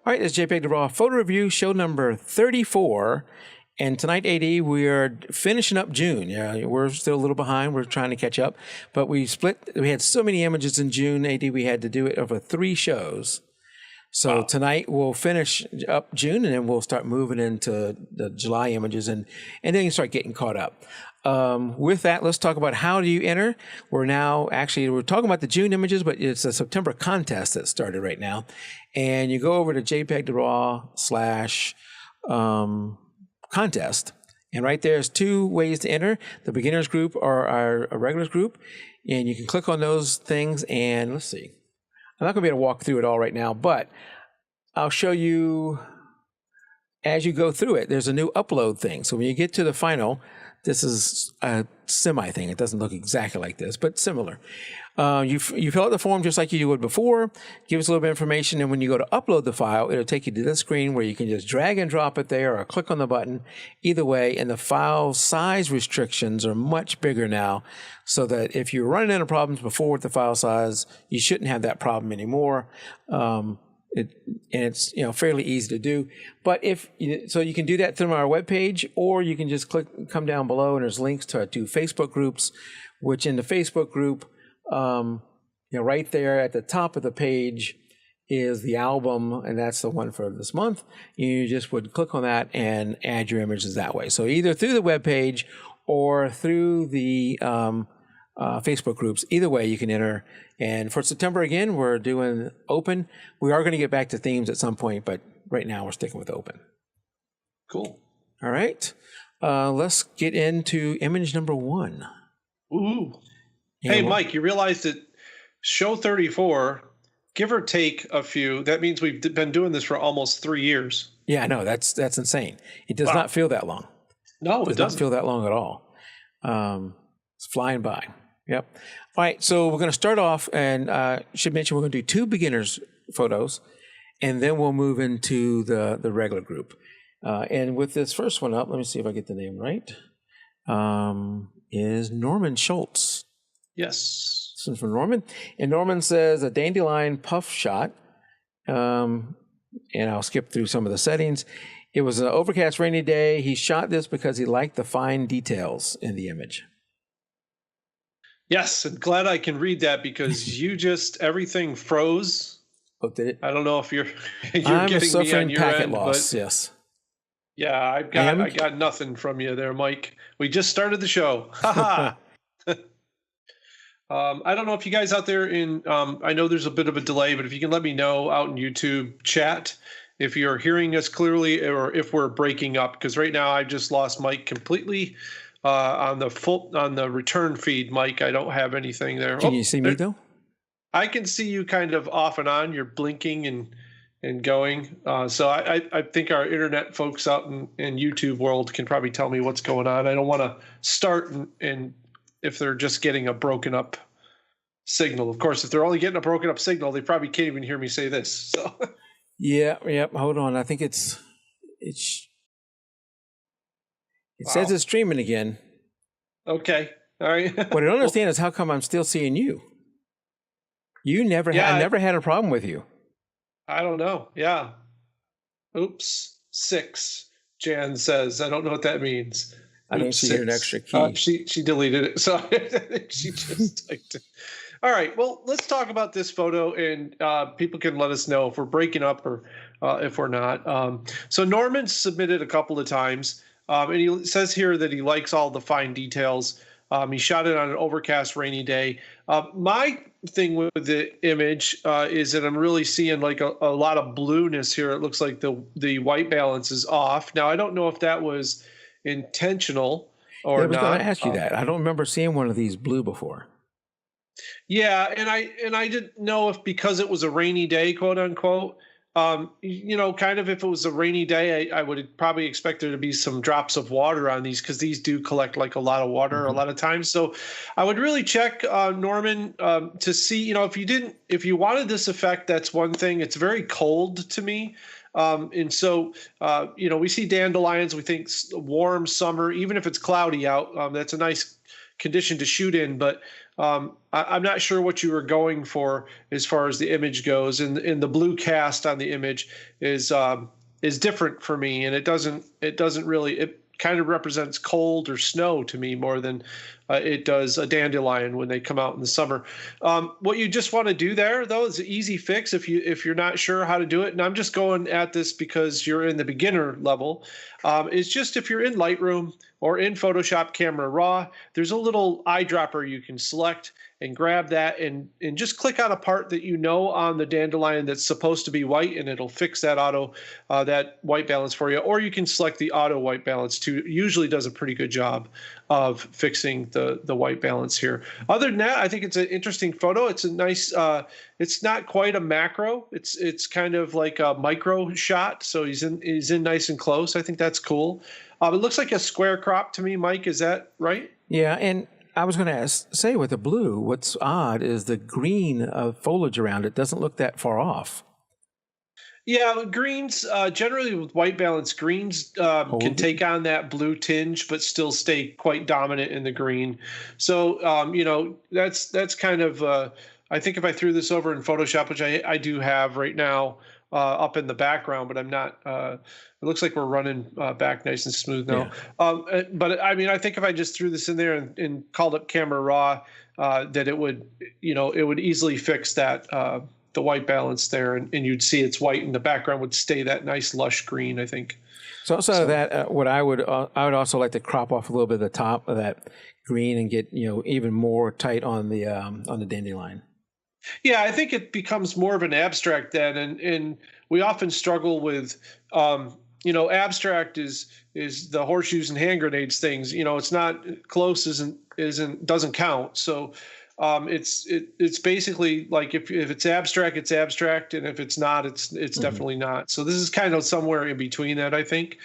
All right, it's JPEG to RAW photo review, show number 34. And tonight, AD, we are finishing up June. Yeah, we're still a little behind. We're trying to catch up. But we had so many images in June, AD, we had to do it over 3 shows. So tonight we'll finish up June, and then we'll start moving into the July images, and then you start getting caught up. With that, let's talk about how do you enter. We're talking about the June images, but it's a September contest that started right now. And you go over to JPEG to RAW / contest. And right there's 2 ways to enter, the beginners group or our regulars group. And you can click on those things, and let's see. I'm not going to be able to walk through it all right now, but I'll show you as you go through it. There's a new upload thing. So when you get to the final, this is a semi thing. It doesn't look exactly like this, but similar. You fill out the form just like you would before, give us a little bit of information, and when you go to upload the file, it'll take you to this screen where you can just drag and drop it there or click on the button. Either way, and the file size restrictions are much bigger now, so that if you're running into problems before with the file size, you shouldn't have that problem anymore. It's fairly easy to do. But so you can do that through our webpage, or you can just come down below, and there's links to our 2 Facebook groups, which in the Facebook group, right there at the top of the page is the album, and that's the one for this month. You just would click on that and add your images that way. So either through the webpage or through the Facebook groups, either way you can enter. And for September, again, we're doing open. We are going to get back to themes at some point, but right now we're sticking with open. Cool. All right. Let's get into image number 1. Ooh. Hey, Mike, you realize that show 34, give or take a few, that means we've been doing this for almost 3 years. Yeah, I know. That's insane. It does not feel that long. No, it doesn't feel that long at all. It's flying by. Yep. All right, so we're going to start off, and should mention we're going to do 2 beginners photos, and then we'll move into the regular group. And with this first one up, let me see if I get the name right, is Norman Schultz. Yes. This is from Norman. And Norman says a dandelion puff shot, and I'll skip through some of the settings. It was an overcast rainy day. He shot this because he liked the fine details in the image. Yes, and glad I can read that because everything froze. Oh, did it? I don't know if you're I'm getting suffering me on your packet end, loss, but yes. Yeah, I got nothing from you there, Mike. We just started the show. Ha ha. I don't know if you guys out there I know there's a bit of a delay, but if you can let me know out in YouTube chat if you're hearing us clearly or if we're breaking up, because right now I just lost Mike completely. On the return feed, Mike, I don't have anything there. Can you see me though? I can see you kind of off and on. You're blinking and going. So I think our internet folks out in YouTube world can probably tell me what's going on. I don't want to start and if they're just getting a broken up signal. Of course, if they're only getting a broken up signal, they probably can't even hear me say this. So yeah. Hold on. I think it says it's streaming again. Okay. All right. What I don't understand is how come I'm still seeing you. I never had a problem with you. I don't know. Yeah. Oops. 6. Jan says. I don't know what that means. I think she hit an extra key. She deleted it. So she just typed it. All right. Well, let's talk about this photo, and people can let us know if we're breaking up or if we're not. So Norman submitted a couple of times. And he says here that he likes all the fine details. He shot it on an overcast, rainy day. My thing with the image is that I'm really seeing like a lot of blueness here. It looks like the white balance is off. Now, I don't know if that was intentional or not. I was going to ask you that. I don't remember seeing one of these blue before. Yeah, and I didn't know if because it was a rainy day, quote unquote, kind of if it was a rainy day, I would probably expect there to be some drops of water on these because these do collect like a lot of water a lot of times. So I would really check, Norman, to see, if you wanted this effect, that's one thing. It's very cold to me. And so, we see dandelions, we think warm summer, even if it's cloudy out, that's a nice condition to shoot in. But I'm not sure what you were going for as far as the image goes, and the blue cast on the image is different for me, and it doesn't really, it kind of represents cold or snow to me more than it does a dandelion when they come out in the summer. What you just want to do there, though, is an easy fix if you're not sure how to do it. And I'm just going at this because you're in the beginner level. It's just if you're in Lightroom or in Photoshop Camera Raw, there's a little eyedropper you can select and grab that and just click on a part that you know on the dandelion that's supposed to be white, and it'll fix that that white balance for you. Or you can select the auto white balance too. It usually does a pretty good job of fixing the white balance here. Other than that, I think it's an interesting photo. It's a nice, it's not quite a macro. It's kind of like a micro shot. So he's in nice and close. I think that's cool. It looks like a square crop to me, Mike. Is that right? Yeah, and I was going to say with the blue, what's odd is the green foliage around it doesn't look that far off. Yeah, greens, generally with white balance, greens can take on that blue tinge, but still stay quite dominant in the green. So, that's kind of, I think if I threw this over in Photoshop, which I do have right now up in the background, but I'm not, it looks like we're running back nice and smooth now. Yeah. But I mean, I think if I just threw this in there and called up Camera Raw, that it would easily fix that, the white balance there, and you'd see it's white, and the background would stay that nice lush green, I think. So outside of that, what I would also like to crop off a little bit of the top of that green and get even more tight on the dandelion. Yeah, I think it becomes more of an abstract then, and we often struggle with abstract is the horseshoes and hand grenades things. It's not close, doesn't count. So it's basically like if it's abstract, and if it's not, it's definitely not. So this is kind of somewhere in between that, I think.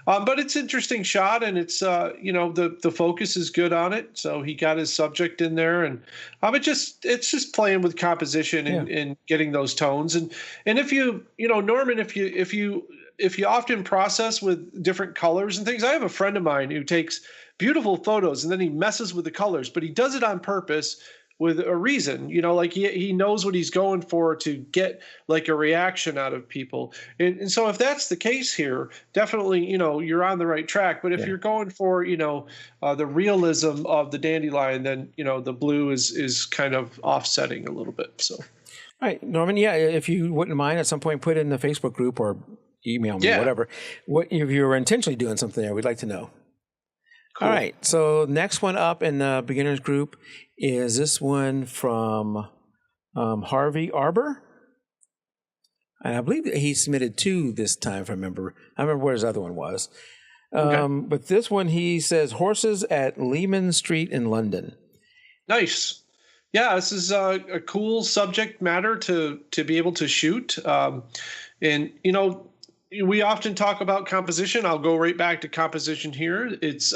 But it's interesting shot, and it's the focus is good on it. So he got his subject in there, and it's just playing with composition and getting those tones. And if Norman, if you often process with different colors and things, I have a friend of mine who takes beautiful photos and then he messes with the colors, but he does it on purpose with a reason, like he knows what he's going for to get like a reaction out of people. And so if that's the case here, definitely, you're on the right track. But if you're going for, the realism of the dandelion, then, the blue is kind of offsetting a little bit. So. All right, Norman. Yeah. If you wouldn't mind at some point, put it in the Facebook group or email me, whatever. What if you were intentionally doing something there, we'd like to know. Cool. All right. So next one up in the beginners group is this one from Harvey Arbor. And I believe that he submitted 2 this time, if I remember. I remember where his other one was. Okay. But this one, he says, horses at Leman Street in London. Nice. Yeah, this is a cool subject matter to be able to shoot. And, we often talk about composition. I'll go right back to composition here. It's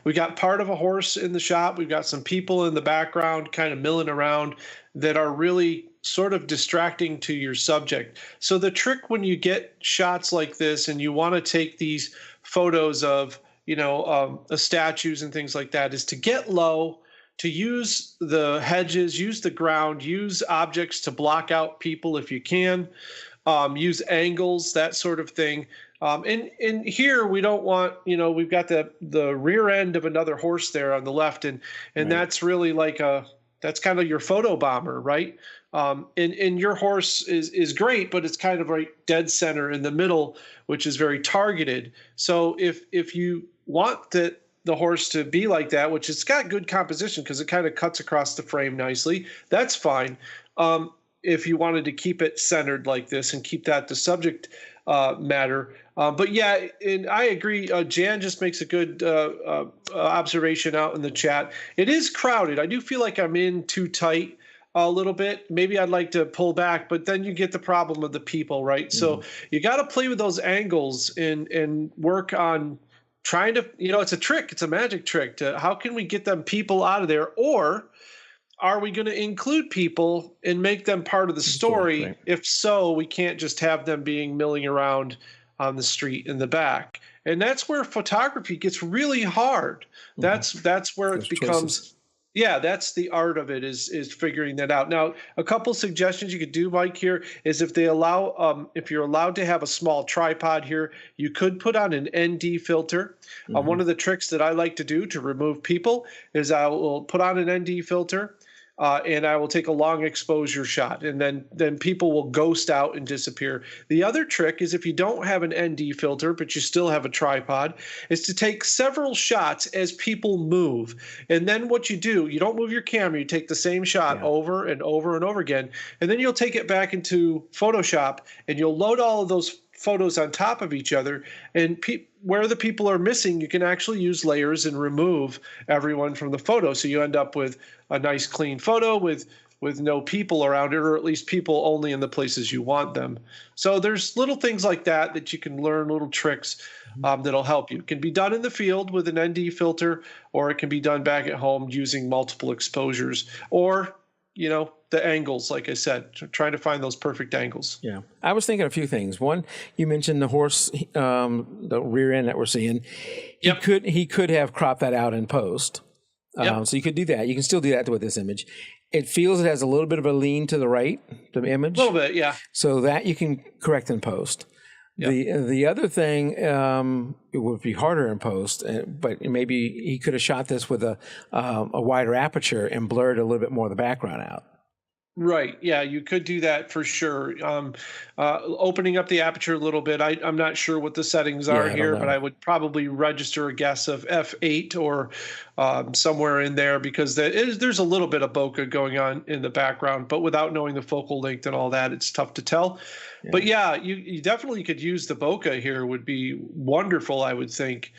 we got part of a horse in the shot. We've got some people in the background kind of milling around that are really sort of distracting to your subject. So the trick when you get shots like this and you want to take these photos of, statues and things like that is to get low, to use the hedges, use the ground, use objects to block out people if you can. Use angles, that sort of thing. And here we don't want, we've got the rear end of another horse there on the left, and right. That's really like that's kind of your photo bomber, right? And your horse is great, but it's kind of right dead center in the middle, which is very targeted. So if you want the horse to be like that, which it's got good composition because it kind of cuts across the frame nicely, that's fine. If you wanted to keep it centered like this and keep that the subject matter. But yeah, and I agree. Jan just makes a good observation out in the chat. It is crowded. I do feel like I'm in too tight a little bit. Maybe I'd like to pull back, but then you get the problem of the people, right? Mm-hmm. So you got to play with those angles and work on trying to, it's a trick. It's a magic trick to how can we get them people out of there, or are we going to include people and make them part of the story? Right. If so, we can't just have them milling around on the street in the back. And that's where photography gets really hard. That's where it becomes Yeah, that's the art of it is figuring that out. Now, a couple suggestions you could do, Mike, here is if you're allowed to have a small tripod here, you could put on an ND filter. One of the tricks that I like to do to remove people is I will put on an ND filter. And I will take a long exposure shot, and then people will ghost out and disappear. The other trick is if you don't have an ND filter, but you still have a tripod, is to take several shots as people move. And then what you do, you don't move your camera, you take the same shot over and over and over again, and then you'll take it back into Photoshop, and you'll load all of those photos on top of each other, and where the people are missing, you can actually use layers and remove everyone from the photo. So you end up with a nice clean photo with no people around it, or at least people only in the places you want them. So there's little things like that you can learn, little tricks that'll help you. It can be done in the field with an ND filter, or it can be done back at home using multiple exposures, or the angles, like I said, trying to find those perfect angles. Yeah. I was thinking a few things. One, you mentioned the horse, the rear end that we're seeing. He could have cropped that out in post. So you could do that. You can still do that with this image. It feels it has a little bit of a lean to the right, the image. A little bit, yeah. So that you can correct in post. Yep. The other thing, it would be harder in post, but maybe he could have shot this with a wider aperture and blurred a little bit more of the background out. Right. Yeah, you could do that for sure. Opening up the aperture a little bit. I'm not sure what the settings are here, but I would probably register a guess of f8 or somewhere in there, because there's a little bit of bokeh going on in the background, but without knowing the focal length and all that, it's tough to tell. Yeah. But yeah, you definitely could use the bokeh here. Would be wonderful, I would think.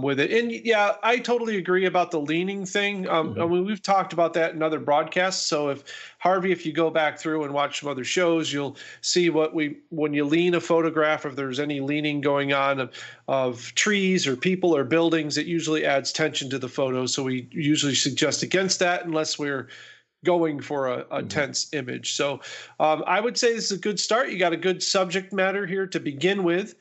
With it. And yeah, I totally agree about the leaning thing. I mean, we've talked about that in other broadcasts. So if you go back through and watch some other shows, you'll see when you lean a photograph, if there's any leaning going on of trees or people or buildings, it usually adds tension to the photo. So we usually suggest against that unless we're going for a tense image. So I would say this is a good start. You got a good subject matter here to begin with.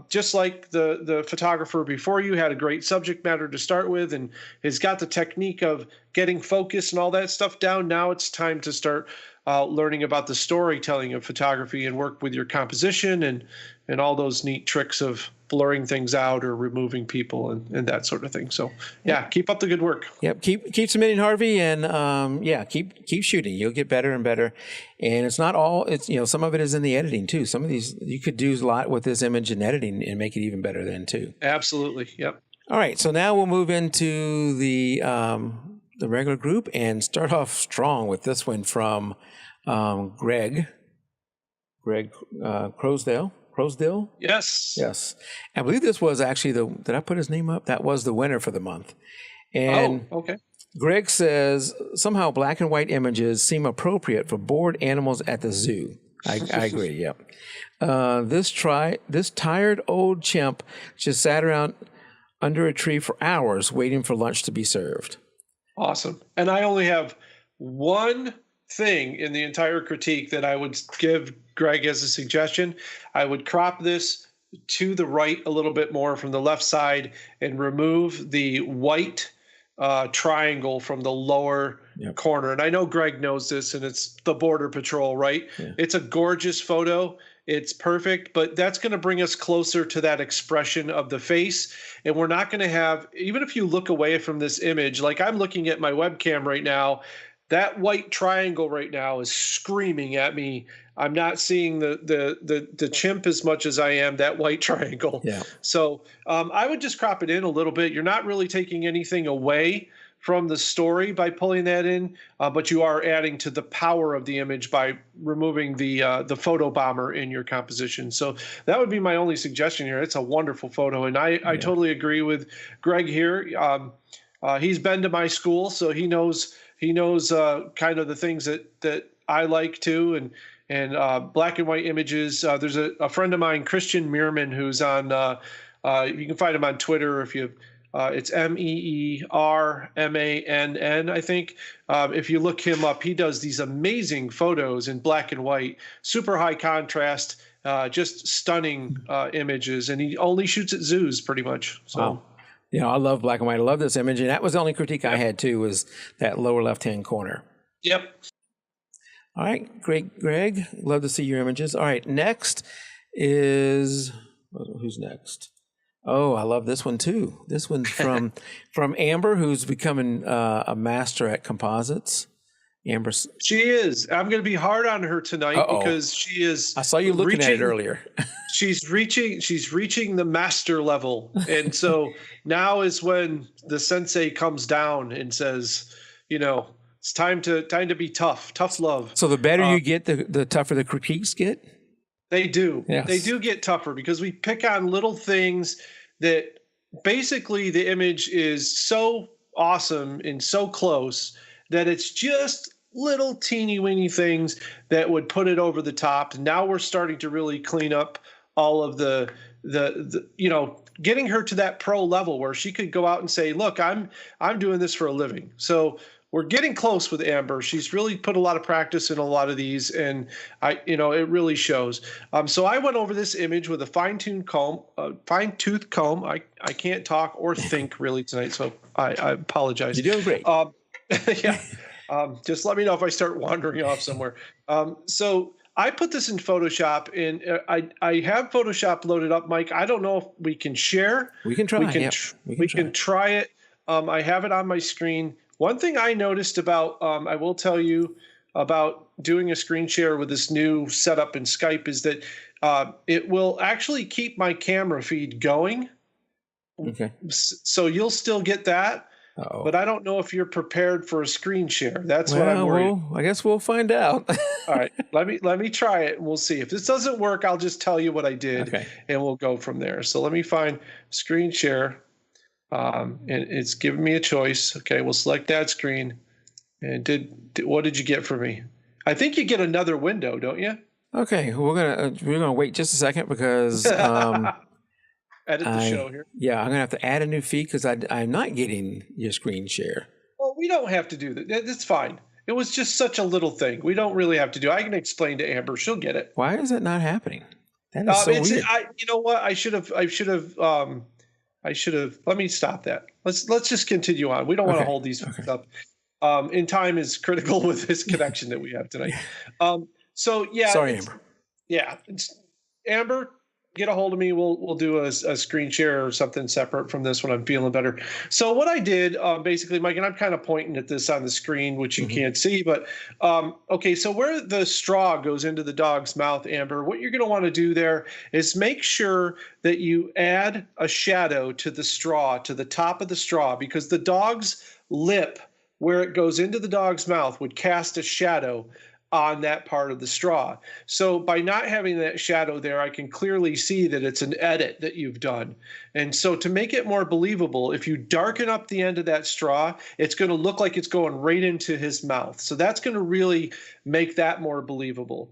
Just like the photographer before you had a great subject matter to start with and has got the technique of getting focus and all that stuff down. Now it's time to start learning about the storytelling of photography and work with your composition and all those neat tricks of blurring things out or removing people and that sort of thing. So yeah, keep up the good work. Yep. Keep submitting, Harvey, and keep shooting. You'll get better and better. And it's not all, some of it is in the editing too. Some of these, you could do a lot with this image in editing and make it even better then too. Absolutely. Yep. All right. So now we'll move into the regular group and start off strong with this one from Greg Croasdill? Yes. I believe this was actually did I put his name up? That was the winner for the month. And okay. Greg says, somehow black and white images seem appropriate for bored animals at the zoo. I agree, yep. This tired old chimp just sat around under a tree for hours waiting for lunch to be served. Awesome. And I only have one thing in the entire critique that I would give Greg as a suggestion. I would crop this to the right a little bit more from the left side and remove the white triangle from the lower corner. And I know Greg knows this, and it's the Border Patrol, right? Yeah. It's a gorgeous photo. It's perfect, but that's going to bring us closer to that expression of the face. And we're not going to have, even if you look away from this image, like I'm looking at my webcam right now, that white triangle right now is screaming at me. I'm not seeing the chimp as much as I am that white triangle. Yeah. So I would just crop it in a little bit. You're not really taking anything away from the story by pulling that in, but you are adding to the power of the image by removing the photo bomber in your composition. So that would be my only suggestion here. It's a wonderful photo, and I totally agree with Greg here. He's been to my school, so he knows kind of the things that I like too, and black and white images. There's a friend of mine, Christian Meerman, who's on. You can find him on Twitter if you. It's Meermann, I think. If you look him up, he does these amazing photos in black and white, super high contrast, just stunning images, and he only shoots at zoos pretty much. So. Wow. You know, I love black and white. I love this image. And that was the only critique I had too, was that lower left-hand corner. Yep. All right, great, Greg. Love to see your images. All right, next is, who's next? Oh, I love this one too. This one's from Amber, who's becoming a master at composites. Amber, she is. I'm going to be hard on her tonight because she is. I saw you looking at it earlier. She's reaching the master level, and so now is when the sensei comes down and says, you know, it's time to be tough love. So the better you get, the tougher the critiques get. They do. Yes. They do get tougher because we pick on little things that basically the image is so awesome and so close that it's just little teeny weeny things that would put it over the top. Now we're starting to really clean up all of the you know, getting her to that pro level where she could go out and say, look, I'm doing this for a living. So we're getting close with Amber. She's really put a lot of practice in a lot of these, and it really shows. So I went over this image with a fine-tooth comb. I can't talk or think really tonight, so I apologize. You're doing great. Yeah. Just let me know if I start wandering off somewhere. So I put this in Photoshop, and I have Photoshop loaded up, Mike. I don't know if we can share. We can try. We can try it. I have it on my screen. One thing I noticed about, I will tell you about doing a screen share with this new setup in Skype is that it will actually keep my camera feed going. Okay. So you'll still get that. Uh-oh. But I don't know if you're prepared for a screen share. That's what I'm worried. Well, I guess we'll find out. All right, let me try it, and we'll see. If this doesn't work, I'll just tell you what I did, and we'll go from there. So let me find screen share, and it's giving me a choice. Okay, we'll select that screen. And what did you get for me? I think you get another window, don't you? Okay, we're gonna wait just a second because edit the show here. Yeah, I'm gonna have to add a new feed because I'm not getting your screen share. Well, we don't have to do that. That's fine. It was just such a little thing. We don't really have to do. I can explain to Amber. She'll get it. Why is it not happening? That is so weird. You know what? I should have. Let me stop that. Let's just continue on. We don't want to hold these up. In time is critical with this connection that we have tonight. So yeah. Sorry, Amber. Yeah, Amber, get a hold of me. We'll do a screen share or something separate from this when I'm feeling better. So what I did, basically, Mike, and I'm kind of pointing at this on the screen, which you can't see, but okay, so where the straw goes into the dog's mouth, Amber, what you're going to want to do there is make sure that you add a shadow to the straw, to the top of the straw, because the dog's lip, where it goes into the dog's mouth, would cast a shadow on that part of the straw. So by not having that shadow there, I can clearly see that it's an edit that you've done. And so to make it more believable, if you darken up the end of that straw, it's going to look like it's going right into his mouth. So that's going to really make that more believable.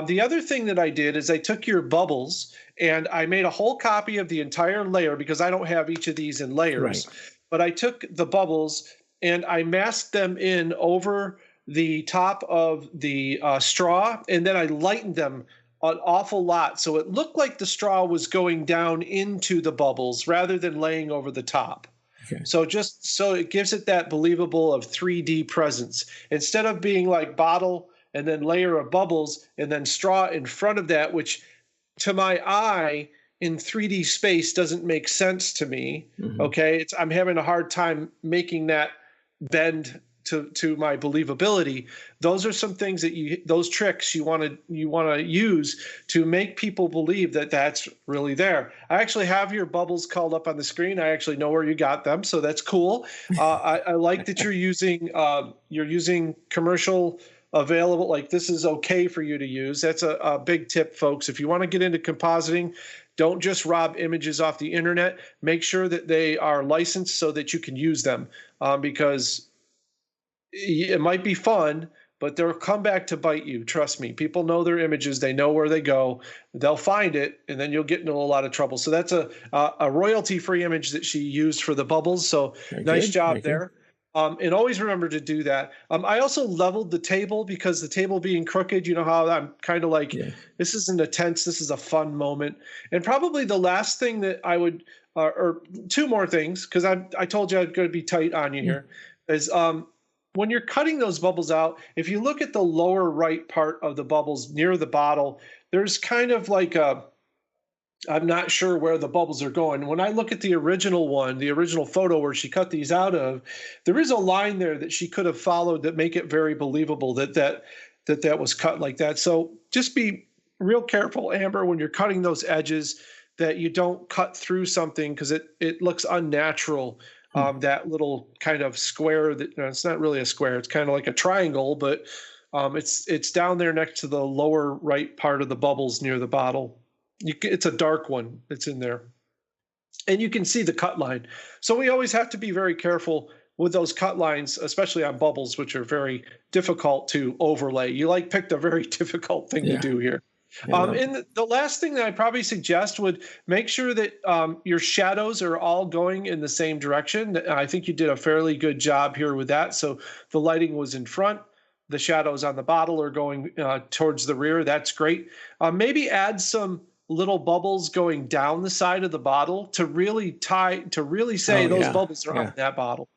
The other thing that I did is I took your bubbles and I made a whole copy of the entire layer because I don't have each of these in layers. Right. But I took the bubbles and I masked them in over the top of the straw, and then I lightened them an awful lot. So it looked like the straw was going down into the bubbles rather than laying over the top. Okay. So it gives it that believable of 3D presence. Instead of being like bottle and then layer of bubbles and then straw in front of that, which to my eye in 3D space doesn't make sense to me. Mm-hmm. Okay. I'm having a hard time making that bend to my believability. Those are some things that those tricks you want to use to make people believe that that's really there. I actually have your bubbles called up on the screen. I actually know where you got them, so that's cool. I like that you're using commercial available. Like this is okay for you to use. That's a big tip, folks. If you want to get into compositing, don't just rob images off the internet. Make sure that they are licensed so that you can use them, because it might be fun, but they'll come back to bite you. Trust me. People know their images. They know where they go. They'll find it, and then you'll get into a lot of trouble. So that's a royalty-free image that she used for the bubbles. So nice job there. And always remember to do that. I also leveled the table because the table being crooked, you know how I'm kind of like, this isn't a tense, this is a fun moment. And probably the last thing that I would, or two more things, because I told you I'm going to be tight on you here, is when you're cutting those bubbles out, if you look at the lower right part of the bubbles near the bottle, there's kind of like I'm not sure where the bubbles are going. When I look at the original one, the original photo where she cut these out of, there is a line there that she could have followed that make it very believable that was cut like that. So just be real careful, Amber, when you're cutting those edges, that you don't cut through something because it looks unnatural. That little kind of square it's not really a square. It's kind of like a triangle, but it's down there next to the lower right part of the bubbles near the bottle. It's a dark one that's in there, and you can see the cut line. So we always have to be very careful with those cut lines, especially on bubbles, which are very difficult to overlay. You picked a very difficult thing to do here. And the last thing that I'd probably suggest would make sure that your shadows are all going in the same direction. I think you did a fairly good job here with that. So the lighting was in front. The shadows on the bottle are going towards the rear. That's great. Maybe add some little bubbles going down the side of the bottle to really say those bubbles are on that bottle.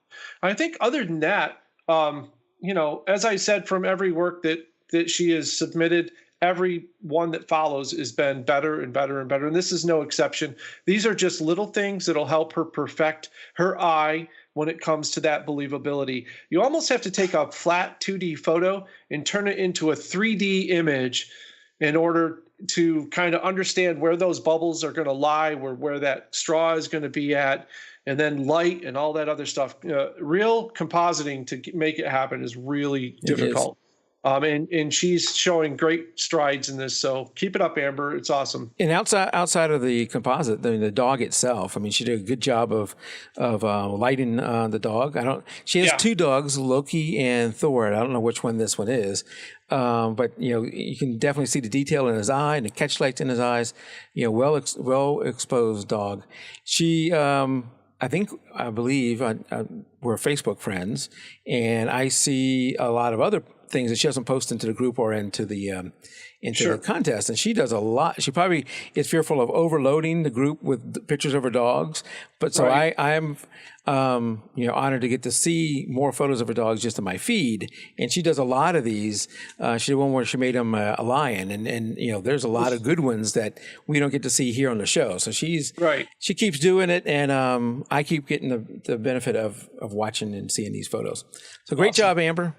I think other than that, as I said, from every work that she has submitted, every one that follows has been better and better and better. And this is no exception. These are just little things that'll help her perfect her eye when it comes to that believability. You almost have to take a flat 2D photo and turn it into a 3D image in order to kind of understand where those bubbles are going to lie, where that straw is going to be at, and then light and all that other stuff. Real compositing to make it happen is really difficult. And she's showing great strides in this. So keep it up, Amber. It's awesome. And outside of the composite, the dog itself, I mean, she did a good job of lighting the dog. She has two dogs, Loki and Thor. I don't know which one this one is. But you can definitely see the detail in his eye and the catch lights in his eyes. Well exposed dog. She, I believe we're Facebook friends, and I see a lot of other things that she doesn't post into the group or into the the contest. And she does a lot. She probably is fearful of overloading the group with pictures of her dogs. But so I'm honored to get to see more photos of her dogs just in my feed. And she does a lot of these. She did one where she made him a lion, and there's a lot of good ones that we don't get to see here on the show. So she keeps doing it, and I keep getting the benefit of watching and seeing these photos. So great job, Amber.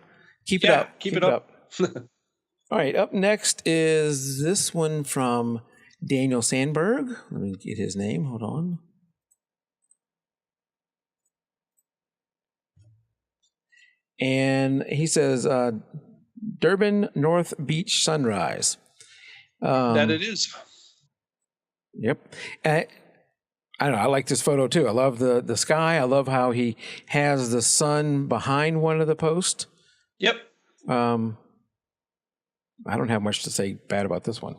Keep it up. Keep it up. All right. Up next is this one from Daniel Sandberg. Let me get his name. Hold on. And he says, Durban North Beach sunrise. That it is. Yep. I don't know. I like this photo too. I love the sky. I love how he has the sun behind one of the posts. Yep. I don't have much to say bad about this one.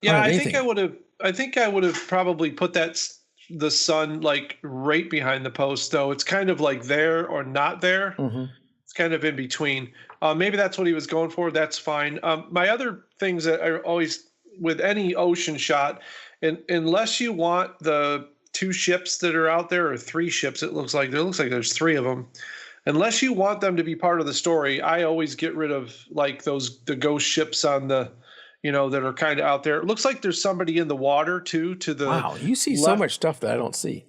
Yeah, I think I would have probably put the sun right behind the post, though. It's kind of like there or not there. Mm-hmm. It's kind of in between. Maybe that's what he was going for. That's fine. My other things that are always with any ocean shot, unless you want the two ships that are out there, or three ships, it looks like there's three of them. Unless you want them to be part of the story, I always get rid of the ghost ships on the, that are kind of out there. It looks like there's somebody in the water too. Wow, you see so much stuff that I don't see.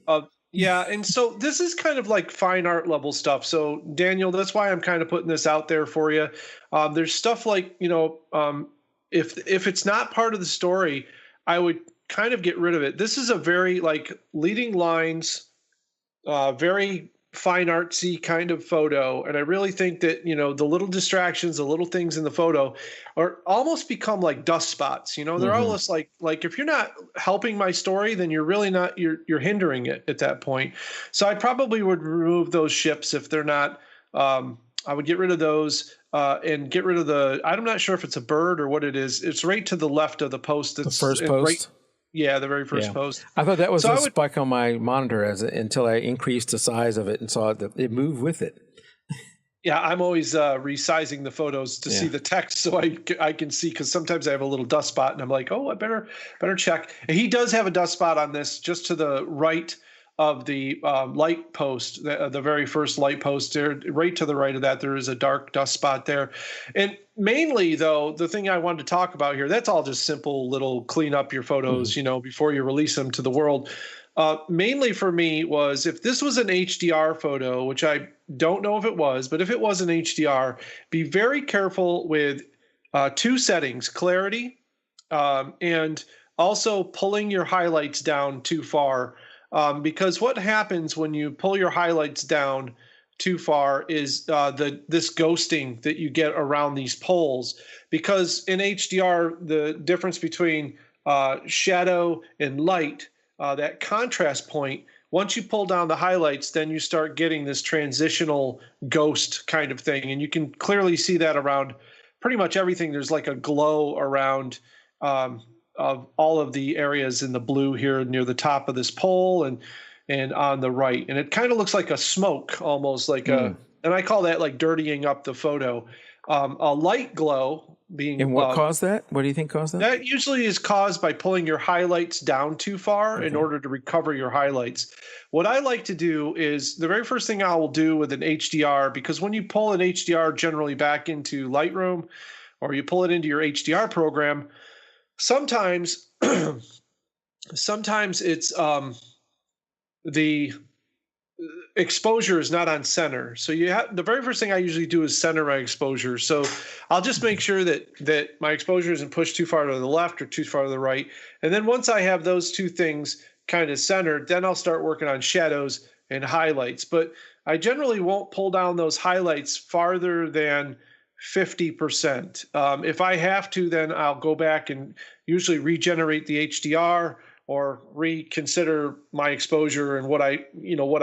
Yeah, and so this is kind of like fine art level stuff. So Daniel, that's why I'm kind of putting this out there for you. There's stuff like if it's not part of the story, I would kind of get rid of it. This is a very leading lines, very fine artsy kind of photo, and I really think that the little distractions, the little things in the photo are almost become like dust spots. They're almost like if you're not helping my story, then you're really not, you're hindering it at that point. So I probably would remove those ships if they're not. I would get rid of those and get rid of I'm not sure if it's a bird or what it is. It's right to the left of the post. The first post. Yeah, the very first post. I thought that was a spike on my monitor until I increased the size of it and saw that it moved with it. Yeah, I'm always resizing the photos to see the text so I can see, because sometimes I have a little dust spot and I'm like, oh, I better check. And he does have a dust spot on this just to the right of the light post, the very first light post there, right to the right of that, there is a dark dust spot there. And mainly, though, the thing I wanted to talk about here, that's all just simple little clean up your photos, before you release them to the world. Mainly for me was, if this was an HDR photo, which I don't know if it was, but if it was an HDR, be very careful with two settings: clarity, and also pulling your highlights down too far. Because what happens when you pull your highlights down too far is this ghosting that you get around these poles. Because in HDR, the difference between shadow and light, that contrast point, once you pull down the highlights, then you start getting this transitional ghost kind of thing. And you can clearly see that around pretty much everything. There's like a glow around of all of the areas in the blue here near the top of this pole and on the right. And it kind of looks like a smoke, almost like and I call that like dirtying up the photo. A light glow being. And what caused that? What do you think caused that? That usually is caused by pulling your highlights down too far in order to recover your highlights. What I like to do is, the very first thing I will do with an HDR, because when you pull an HDR generally back into Lightroom, or you pull it into your HDR program, sometimes it's the exposure is not on center. So the very first thing I usually do is center my exposure. So I'll just make sure that my exposure isn't pushed too far to the left or too far to the right. And then once I have those two things kind of centered, then I'll start working on shadows and highlights. But I generally won't pull down those highlights farther than 50%. If I have to, then I'll go back and usually regenerate the HDR or reconsider my exposure and what I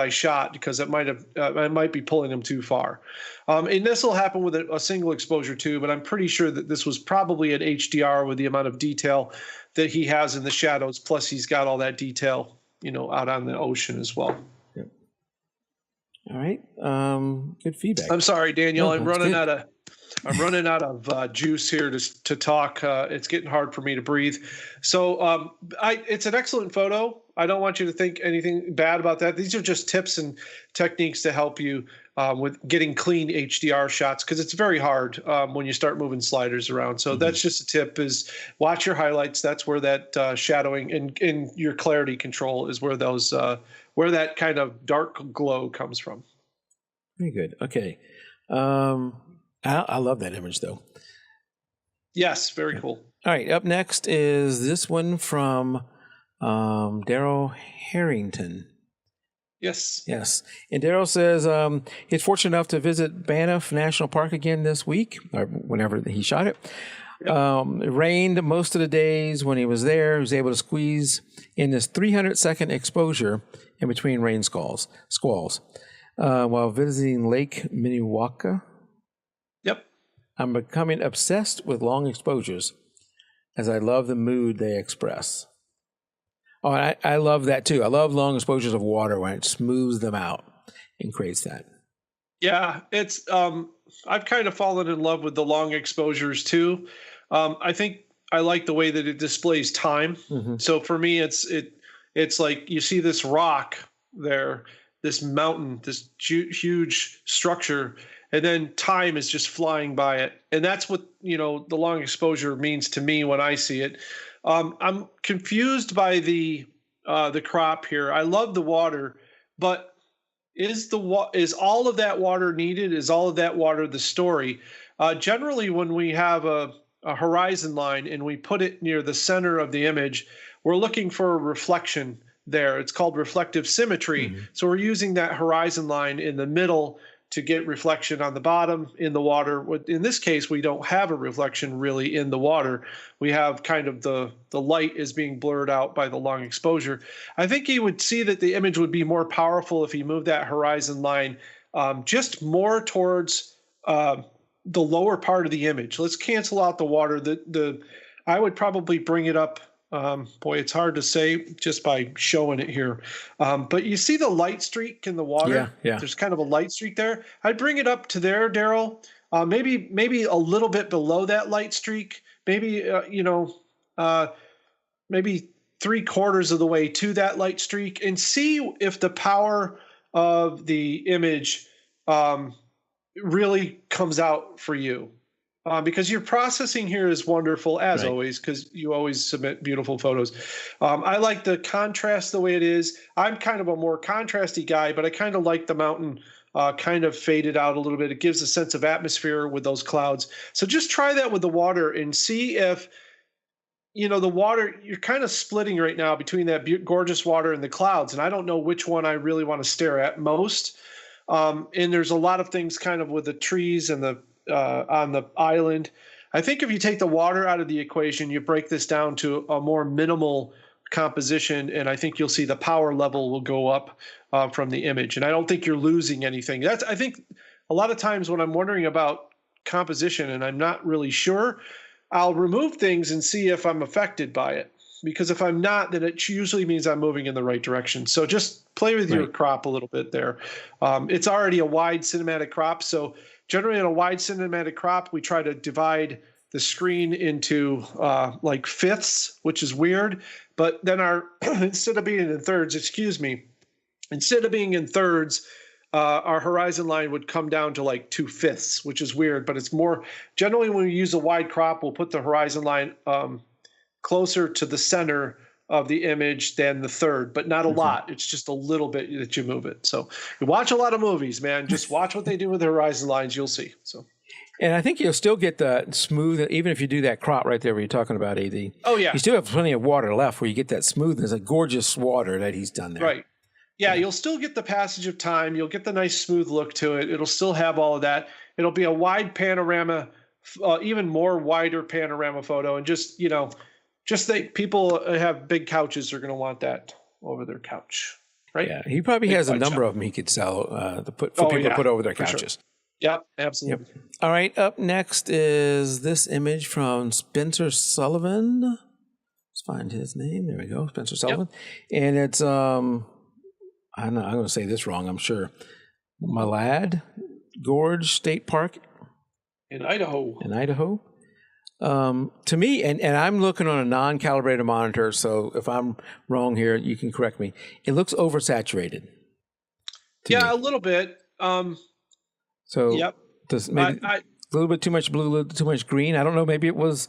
shot, because it I might be pulling them too far. And this will happen with a single exposure too, but I'm pretty sure that this was probably an HDR with the amount of detail that he has in the shadows. Plus he's got all that detail, out on the ocean as well. Yep. All right. Good feedback. I'm sorry, Daniel. I'm running out of juice here to talk. It's getting hard for me to breathe. So it's an excellent photo. I don't want you to think anything bad about that. These are just tips and techniques to help you with getting clean HDR shots, because it's very hard when you start moving sliders around. So that's just a tip: is watch your highlights. That's where that shadowing and your clarity control is where those where that kind of dark glow comes from. Very good. Okay. I love that image, though. Yes, very cool. All right, up next is this one from Daryl Harrington. Yes. And Daryl says he's fortunate enough to visit Banff National Park again this week, or whenever he shot it. Yep. It rained most of the days when he was there. He was able to squeeze in this 300-second exposure in between rain squalls while visiting Lake Minnewaca. I'm becoming obsessed with long exposures, as I love the mood they express. Oh, and I love that too. I love long exposures of water when it smooths them out and creates that. Yeah, it's I've kind of fallen in love with the long exposures too. I think I like the way that it displays time. So for me, it's like you see this rock there, this mountain, this huge structure, and then time is just flying by it. And that's what, the long exposure means to me when I see it. I'm confused by the crop here. I love the water, but is all of that water needed? Is all of that water the story? Generally, when we have a horizon line and we put it near the center of the image, we're looking for a reflection there. It's called reflective symmetry. So we're using that horizon line in the middle to get reflection on the bottom in the water. In this case, we don't have a reflection really in the water. We have kind of the light is being blurred out by the long exposure. I think he would see that the image would be more powerful if he moved that horizon line just more towards the lower part of the image. Let's cancel out the water. I would probably bring it up Boy, it's hard to say just by showing it here. But you see the light streak in the water? Yeah. There's kind of a light streak there. I'd bring it up to there, Daryl. Maybe a little bit below that light streak. Maybe, maybe 3/4 of the way to that light streak, and see if the power of the image really comes out for you. Because your processing here is wonderful, as always, because you always submit beautiful photos. I like the contrast the way it is. I'm kind of a more contrasty guy, but I kind of like the mountain kind of faded out a little bit. It gives a sense of atmosphere with those clouds. So just try that with the water and see if, the water, you're kind of splitting right now between that gorgeous water and the clouds. And I don't know which one I really want to stare at most. And there's a lot of things kind of with the trees and the on the island. I think if you take the water out of the equation, you break this down to a more minimal composition, and I think you'll see the power level will go up from the image. And I don't think you're losing anything. I think a lot of times when I'm wondering about composition and I'm not really sure, I'll remove things and see if I'm affected by it. Because if I'm not, then it usually means I'm moving in the right direction. So just play with your crop a little bit there. It's already a wide cinematic crop, so generally in a wide cinematic crop, we try to divide the screen into like fifths, which is weird. But then instead of being in thirds, our horizon line would come down to like 2/5, which is weird. But it's more generally when we use a wide crop, we'll put the horizon line closer to the center of the image than the third, but not a lot. It's just a little bit that you move it. So you watch a lot of movies, man. Just watch what they do with the horizon lines. You'll see. So, and I think you'll still get the smooth, even if you do that crop right there where you're talking about, AD. Oh, yeah. You still have plenty of water left where you get that smoothness, a gorgeous water that he's done there. Right. Yeah, you'll still get the passage of time. You'll get the nice smooth look to it. It'll still have all of that. It'll be a wide panorama, even more wider panorama photo. And just think people have big couches are going to want that over their couch, right? Yeah, he probably has a number of them he could sell for people to put over their couches. Sure. Yep, absolutely. Yep. All right, up next is this image from Spencer Sullivan. Let's find his name. There we go, Spencer Sullivan. Yep. And it's, I don't know, I'm going to say this wrong, I'm sure. Malad Gorge State Park. In Idaho. To me, and I'm looking on a non-calibrated monitor, so if I'm wrong here, you can correct me. It looks oversaturated. Yeah, a little bit. Yep. Maybe a little bit too much blue, a little too much green. I don't know. Maybe it was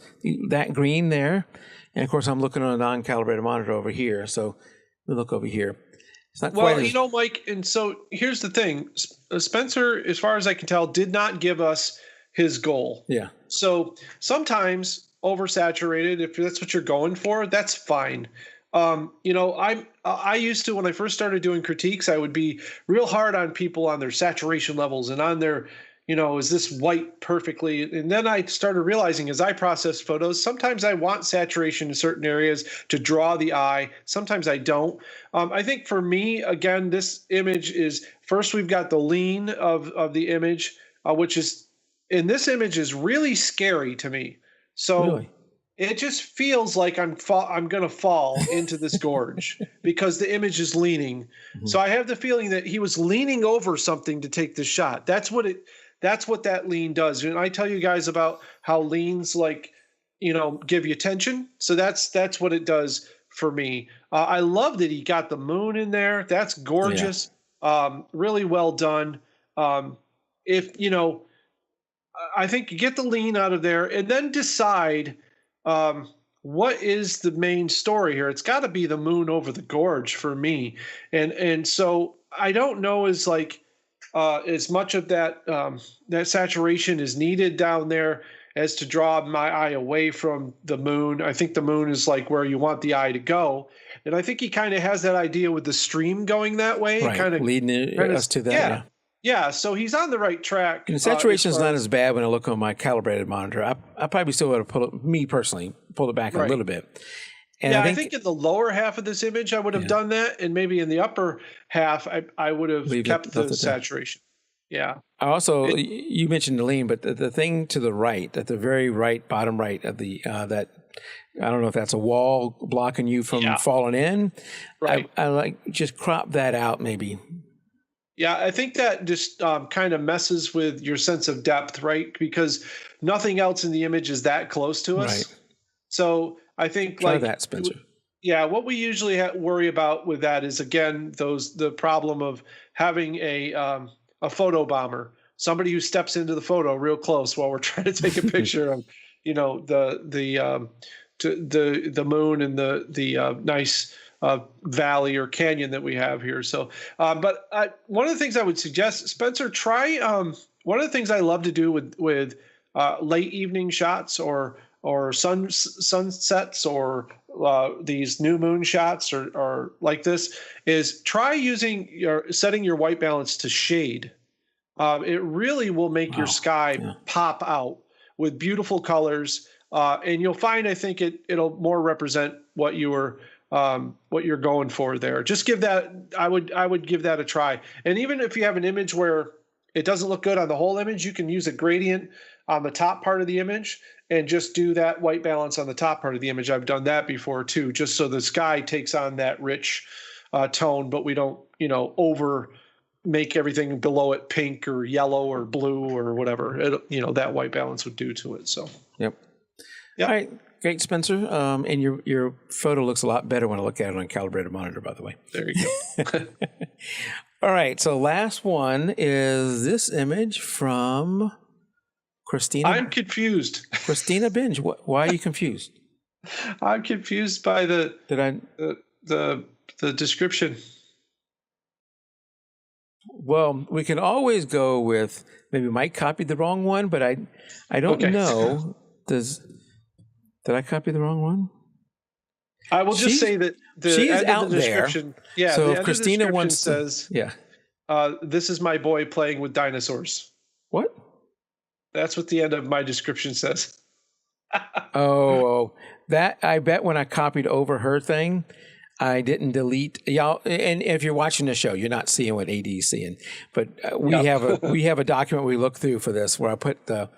that green there. And of course, I'm looking on a non-calibrated monitor over here. So we look over here. It's not quite Mike, and so here's the thing. Spencer, as far as I can tell, did not give us his goal. Yeah. So sometimes oversaturated, if that's what you're going for, that's fine. I used to, when I first started doing critiques, I would be real hard on people on their saturation levels and on their, is this white perfectly? And then I started realizing as I process photos, sometimes I want saturation in certain areas to draw the eye. Sometimes I don't. I think for me, again, this image is, first we've got the lean of the image, which is, and this image is really scary to me. So really? It just feels like I'm going to fall into this gorge because the image is leaning. Mm-hmm. So I have the feeling that he was leaning over something to take the shot. That's what that lean does. And I tell you guys about how leans give you tension. So that's what it does for me. I love that he got the moon in there. That's gorgeous. Yeah. Really well done. I think you get the lean out of there and then decide what is the main story here. It's got to be the moon over the gorge for me. And so I don't know as much of that saturation is needed down there as to draw my eye away from the moon. I think the moon is like where you want the eye to go. And I think he kind of has that idea with the stream going that way. Right, kind of leading us to that. Yeah. Yeah, so he's on the right track. And saturation is not as bad when I look on my calibrated monitor. I probably still would have pull it back a little bit. And I think in the lower half of this image, I would have done that. And maybe in the upper half, I would have kept the saturation. Yeah. I also, you mentioned the lean, but the thing to the right, at the very right, bottom right of the, that, I don't know if that's a wall blocking you from falling in. Right. I like, just crop that out maybe. Yeah, I think that just kind of messes with your sense of depth, right? Because nothing else in the image is that close to us. Right. So I think Try that, Spencer. yeah, what we usually worry about with that is, again, the problem of having a photo bomber, somebody who steps into the photo real close while we're trying to take a picture of, the moon and the nice valley or canyon that we have here. So, but one of the things I would suggest, Spencer, try. One of the things I love to do with late evening shots or sunsets or these new moon shots or like this is try setting your white balance to shade. It really will make your sky pop out with beautiful colors, and you'll find, I think it'll more represent what you're going for there. Just give that, I would give that a try. And even if you have an image where it doesn't look good on the whole image, you can use a gradient on the top part of the image and just do that white balance on the top part of the image. I've done that before too, just so the sky takes on that rich tone, but we don't, over make everything below it pink or yellow or blue or whatever that white balance would do to it. So yep. All right, great, Spencer. And your photo looks a lot better when I look at it on a calibrated monitor, by the way. There you go. All right, so last one is this image from Christina. I'm confused. Christina Binge. Why are you confused? I'm confused by the description. Well, we can always go with maybe Mike copied the wrong one, but I don't know. Did I copy the wrong one? I will just say that she is end out of the description. there. Yeah. So the if end Christina of the wants says, this is my boy playing with dinosaurs. What? That's what the end of my description says. That I bet when I copied over her thing, I didn't delete y'all. And if you're watching the show, you're not seeing what AD is seeing, but we have a document we look through for this where I put the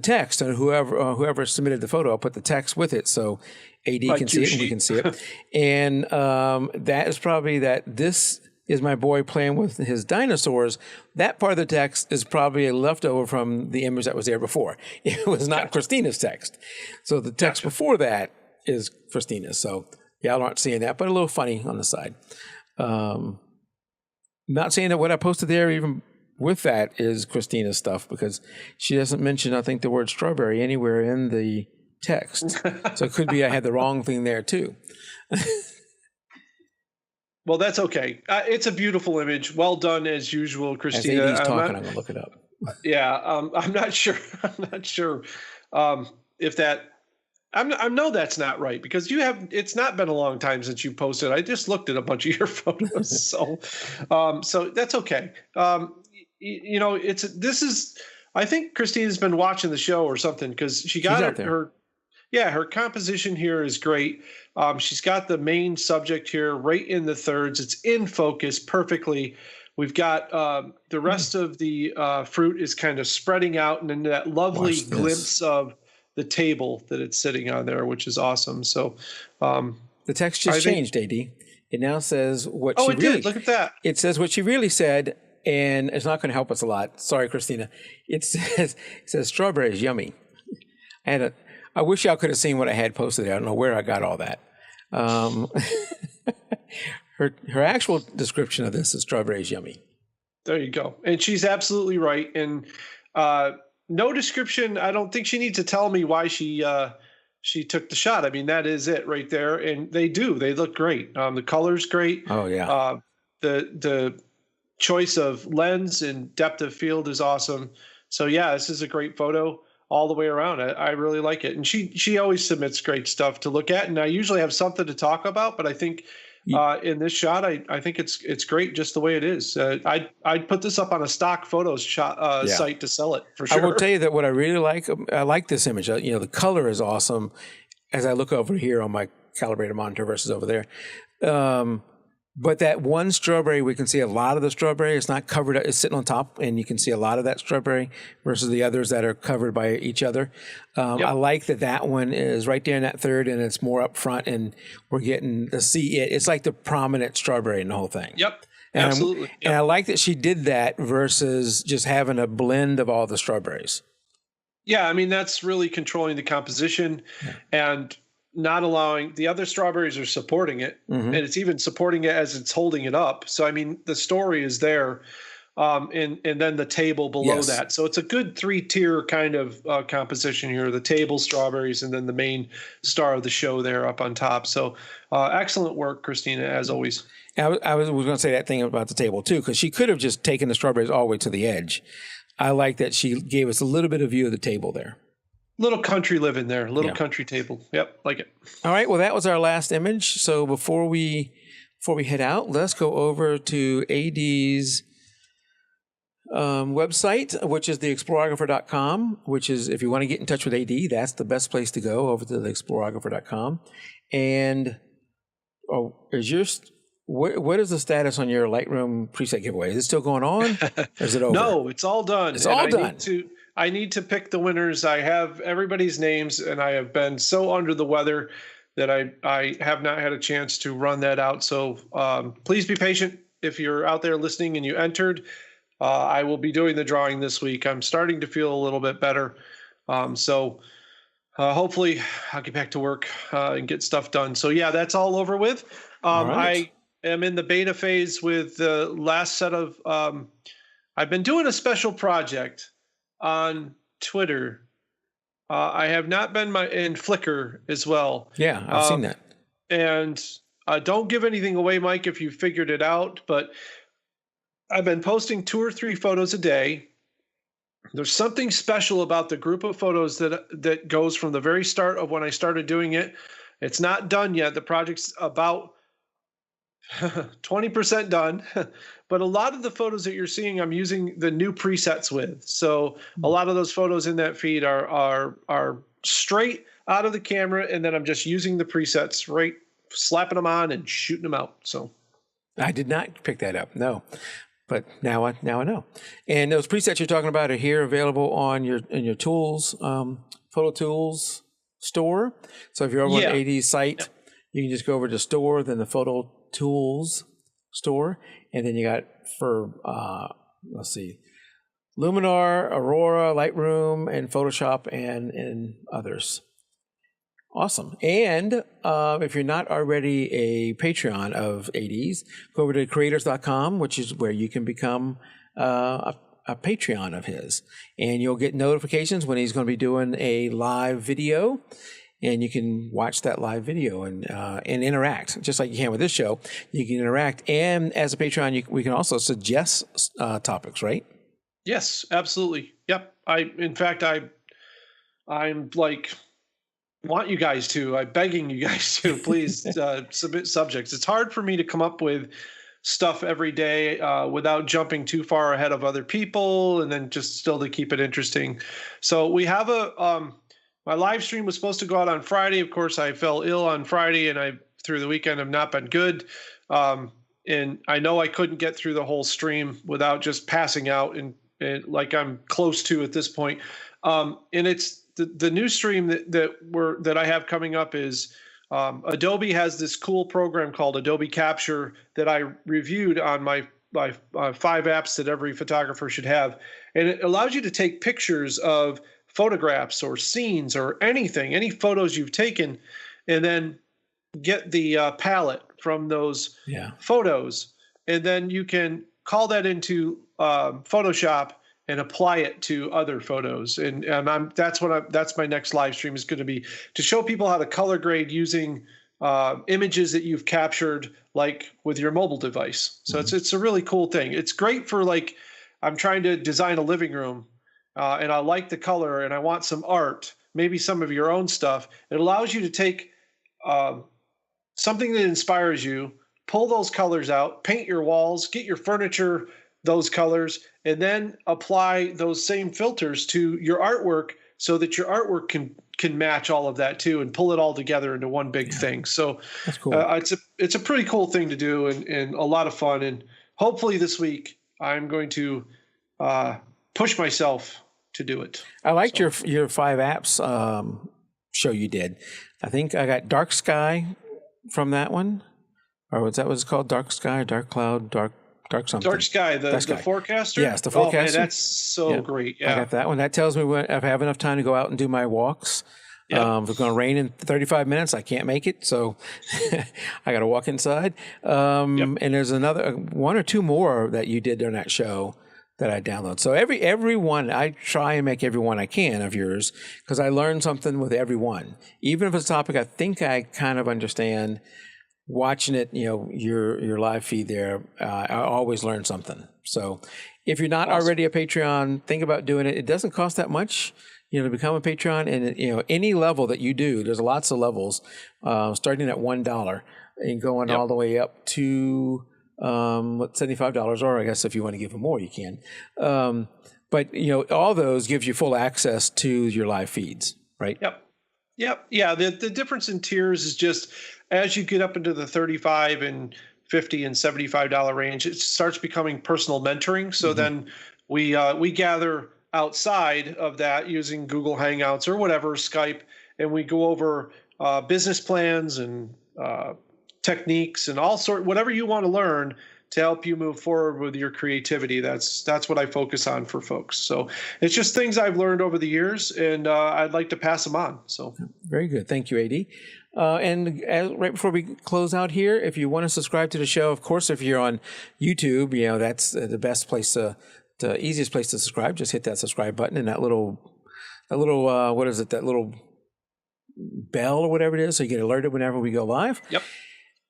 text, and whoever submitted the photo, I'll put the text with it so AD can see it and we can see it. And that is probably that this is my boy playing with his dinosaurs. That part of the text is probably a leftover from the image that was there before. It was not Christina's text. So the text before that is Christina's. So y'all aren't seeing that, but a little funny on the side. Not saying that what I posted there even with that is Christina's stuff, because she doesn't mention, I think, the word strawberry anywhere in the text. So it could be I had the wrong thing there too. Well, that's okay. It's a beautiful image. Well done as usual, Christina. As AD's talking, I'm going to look it up. Yeah, I'm not sure. I'm not sure if that. I know that's not right, because it's not been a long time since you posted. I just looked at a bunch of your photos, so that's okay. I think Christina's been watching the show or something, because she got her composition here is great. She's got the main subject here right in the thirds. It's in focus perfectly. We've got the rest of the fruit is kind of spreading out, and then that lovely glimpse of the table that it's sitting on there, which is awesome. So the text just changed, AD. It now says what she really did. Look at that. It says what she really said, and it's not going to help us a lot. Sorry, Christina. It says strawberry is yummy. I wish y'all could have seen what I had posted there. I don't know where I got all that. Her actual description of this is strawberry is yummy. There you go. And she's absolutely right. And no description. I don't think she needs to tell me why she took the shot. I mean, that is it right there. And they look great. The color's great. Oh yeah. The choice of lens and depth of field is awesome. So yeah, this is a great photo all the way around. I really like it. And she always submits great stuff to look at. And I usually have something to talk about, but I think in this shot, I think it's great just the way it is. I'd put this up on a stock photos site to sell it for sure. I will tell you that what I really like, I like this image. The color is awesome as I look over here on my calibrated monitor versus over there. But that one strawberry, we can see a lot of the strawberry. It's not covered, it's sitting on top, and you can see a lot of that strawberry versus the others that are covered by each other. I like that one is right there in that third, and it's more up front, and we're getting to see it. It's like the prominent strawberry in the whole thing. Yep. And Absolutely. And I like that she did that versus just having a blend of all the strawberries. Yeah, I mean, that's really controlling the composition and not allowing the other strawberries are supporting it, and it's even supporting it as it's holding it up. So, I mean, the story is there, and then the table below that. So it's a good 3-tier kind of composition here, the table, strawberries, and then the main star of the show there up on top. So excellent work, Christina, as always. I was going to say that thing about the table too, because she could have just taken the strawberries all the way to the edge. I like that she gave us a little bit of view of the table there. Little country living there, little country table. Yep, like it. All right, well, that was our last image. So before we head out, let's go over to AD's website, which is theexplorographer.com, which is, if you want to get in touch with AD, that's the best place to go, over to theexplorographer.com. And what is the status on your Lightroom preset giveaway? Is it still going on, or is it over? No, it's all done. It's all done. I need to pick the winners. I have everybody's names, and I have been so under the weather that I have not had a chance to run that out. So please be patient. If you're out there listening and you entered, I will be doing the drawing this week. I'm starting to feel a little bit better. So hopefully I'll get back to work and get stuff done. So yeah, that's all over with. All right. I am in the beta phase with the last set of I've been doing a special project on Twitter. I have not been in Flickr as well. Yeah, I've seen that. And don't give anything away, Mike, if you figured it out. But I've been posting 2 or 3 photos a day. There's something special about the group of photos that goes from the very start of when I started doing it. It's not done yet. The project's about 20% done, but a lot of the photos that you're seeing, I'm using the new presets with. So a lot of those photos in that feed are straight out of the camera, and then I'm just using the presets, right, slapping them on and shooting them out. So I did not pick that up, no, but now I know. And those presets you're talking about are here, available on your tools, Photo Tools store. So if you're over on AD's site, you can just go over to store, then the Photo Tools store, and then you got for let's see, Luminar, Aurora, Lightroom, and Photoshop, and others. Awesome. And if you're not already a Patreon of AD's, go over to creators.com, which is where you can become a Patreon of his, and you'll get notifications when he's going to be doing a live video. And you can watch that live video and interact, just like you can with this show. You can interact, and as a Patreon, we can also suggest topics, right? Yes, absolutely. Yep. In fact, I'm like, want you guys to. I'm begging you guys to please submit subjects. It's hard for me to come up with stuff every day without jumping too far ahead of other people, and then just still to keep it interesting. So we have my live stream was supposed to go out on Friday. Of course, I fell ill on Friday, and through the weekend have not been good. And I know I couldn't get through the whole stream without just passing out, and like I'm close to at this point. And it's the new stream that I have coming up is Adobe has this cool program called Adobe Capture that I reviewed on my 5 apps that every photographer should have, and it allows you to take pictures of photographs or scenes or anything, any photos you've taken, and then get the palette from those photos, and then you can call that into Photoshop and apply it to other photos. And that's my next live stream is going to be, to show people how to color grade using images that you've captured, like with your mobile device. So it's a really cool thing. It's great for, like, I'm trying to design a living room. And I like the color, and I want some art, maybe some of your own stuff. It allows you to take something that inspires you, pull those colors out, paint your walls, get your furniture those colors, and then apply those same filters to your artwork so that your artwork can match all of that too and pull it all together into one big thing. So That's cool. It's a pretty cool thing to do and a lot of fun. And hopefully this week I'm going to push myself to do it. I liked your 5 apps show you did. I think I got Dark Sky from that one, or was that what it's called? Dark Sky, Dark Cloud, Dark something. Dark Sky, the forecaster? Yes, the forecaster. Oh, man, that's so great. Yeah. I got that one. That tells me when, if I have enough time to go out and do my walks. Yep. If it's going to rain in 35 minutes, I can't make it. So I got to walk inside. And there's another 1 or 2 more that you did during that show that I download. So every one, I try and make every one I can of yours because I learn something with every one. Even if it's a topic I think I kind of understand, watching it, your live feed there, I always learn something. So if you're not already a Patreon, think about doing it. It doesn't cost that much, to become a Patreon. And, any level that you do, there's lots of levels, starting at $1 and going all the way up to $75, or I guess if you want to give them more, you can. But all those gives you full access to your live feeds, right? Yep. Yeah. The difference in tiers is just as you get up into the $35 and $50 and $75 range, it starts becoming personal mentoring. So then we gather outside of that using Google Hangouts or whatever, Skype, and we go over business plans and techniques and whatever you want to learn to help you move forward with your creativity. That's what I focus on for folks. So it's just things I've learned over the years, and I'd like to pass them on. So very good. Thank you, AD. And right before we close out here, if you want to subscribe to the show, of course, if you're on YouTube, that's the best place the easiest place to subscribe. Just hit that subscribe button and that little what is it? That little bell or whatever it is, so you get alerted whenever we go live. Yep.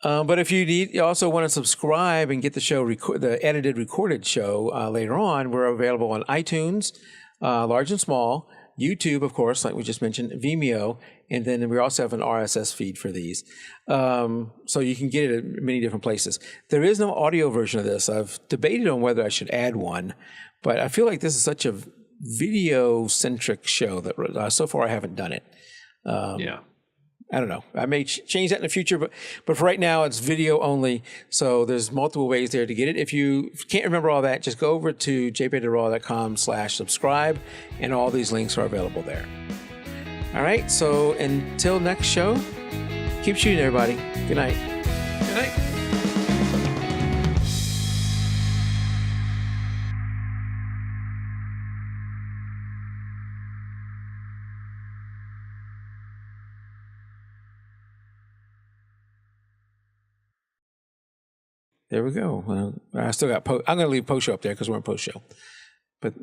But if you also want to subscribe and get the show, the edited recorded show later on, we're available on iTunes, large and small, YouTube, of course, like we just mentioned, Vimeo, and then we also have an RSS feed for these. So you can get it at many different places. There is no audio version of this. I've debated on whether I should add one, but I feel like this is such a video-centric show that so far I haven't done it. I don't know. I may change that in the future, but for right now, it's video only. So there's multiple ways there to get it. If you can't remember all that, just go over to jpaytoraw.com/subscribe, and all these links are available there. All right. So until next show, keep shooting, everybody. Good night. Good night. There we go. I still got I'm going to leave post show up there because we're in post show. But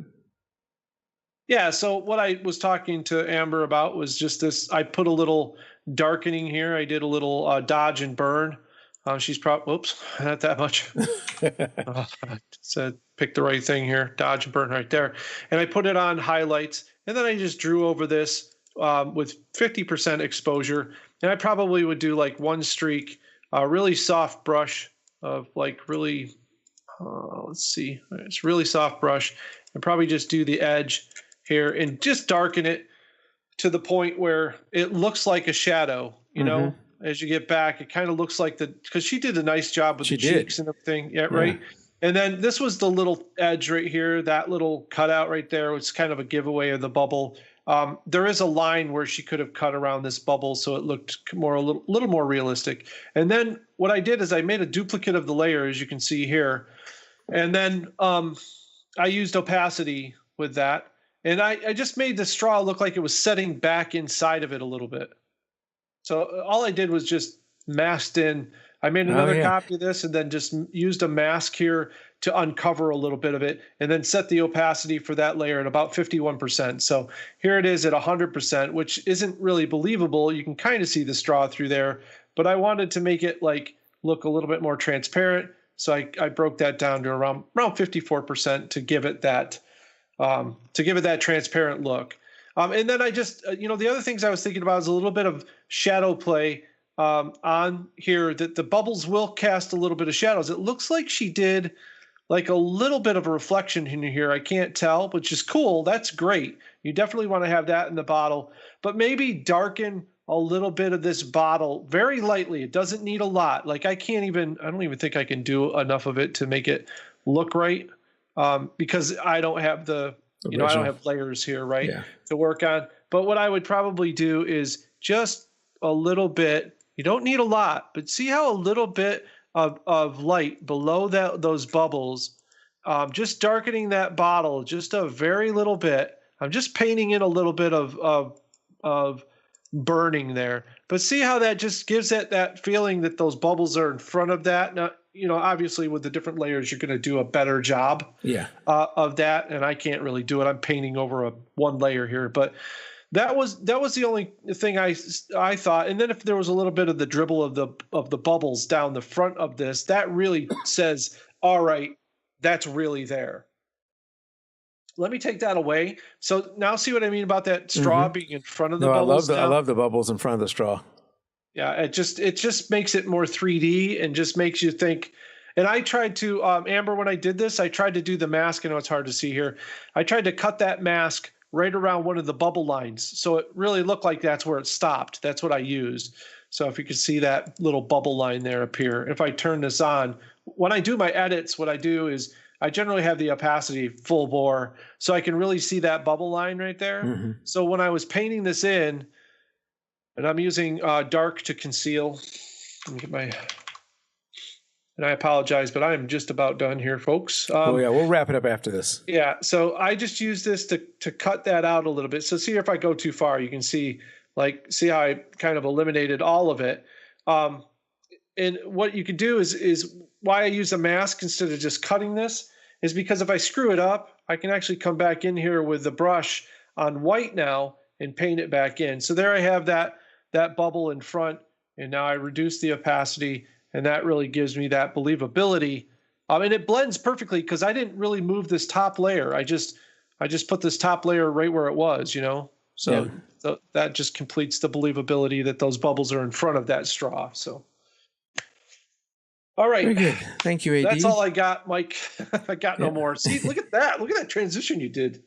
yeah, so what I was talking to Amber about was just this. I put a little darkening here. I did a little dodge and burn. She's probably, oops, not that much. Said pick the right thing here. Dodge and burn right there. And I put it on highlights. And then I just drew over this with 50% exposure. And I probably would do like one streak, really soft brush of like really, let's see, it's really soft brush, and probably just do the edge here and just darken it to the point where it looks like a shadow, know, as you get back, it kind of looks like because she did a nice job with the cheeks and everything. Yeah, right. And then this was the little edge right here, that little cutout right there was kind of a giveaway of the bubble. There is a line where she could have cut around this bubble so it looked a little more realistic. And then what I did is I made a duplicate of the layer, as you can see here. And then I used opacity with that. And I just made the straw look like it was setting back inside of it a little bit. So all I did was just masked in. I made another copy of this and then just used a mask here to uncover a little bit of it, and then set the opacity for that layer at about 51%. So here it is at 100%, which isn't really believable. You can kind of see the straw through there, but I wanted to make it look a little bit more transparent. So I broke that down to around 54% to give it that transparent look. And then I just, the other things I was thinking about is a little bit of shadow play on here, that the bubbles will cast a little bit of shadows. It looks like she did like a little bit of a reflection in here. I can't tell, which is cool. That's great. You definitely want to have that in the bottle, but maybe darken a little bit of this bottle very lightly. It doesn't need a lot. Like I don't even think I can do enough of it to make it look right. Because I don't have I don't have layers here, right, to work on. But what I would probably do is just a little bit. You don't need a lot, but see how a little bit of light below those bubbles, just darkening that bottle just a very little bit. I'm just painting in a little bit of burning there, but see how that just gives it that feeling that those bubbles are in front of that. Now, obviously with the different layers, you're going to do a better job of that. And I can't really do it. I'm painting over one layer here, but that was the only thing I thought. And then if there was a little bit of the dribble of the bubbles down the front of this, that really says, all right, that's really there. Let me take that away. So now see what I mean about that straw being in front of the bubbles? I love the bubbles in front of the straw. Yeah, it just makes it more 3D and just makes you think. And I tried to, Amber, when I did this, I tried to do the mask. I know it's hard to see here. I tried to cut that mask right around one of the bubble lines. So it really looked like that's where it stopped. That's what I used. So if you could see that little bubble line there appear. If I turn this on, when I do my edits, what I do is I generally have the opacity full bore so I can really see that bubble line right there. So when I was painting this in, and I'm using dark to conceal. Let me get and I apologize, but I'm just about done here, folks. We'll wrap it up after this. Yeah, so I just use this to cut that out a little bit. So see if I go too far, you can see how I kind of eliminated all of it. And what you can do is why I use a mask instead of just cutting this is because if I screw it up, I can actually come back in here with the brush on white now and paint it back in. So there I have that bubble in front, and now I reduce the opacity, and that really gives me that believability. And it blends perfectly because I didn't really move this top layer. I just put this top layer right where it was, So that just completes the believability that those bubbles are in front of that straw. So. All right. Very good. Thank you, AD. That's all I got, Mike. I got no more. See, look at that. Look at that transition you did.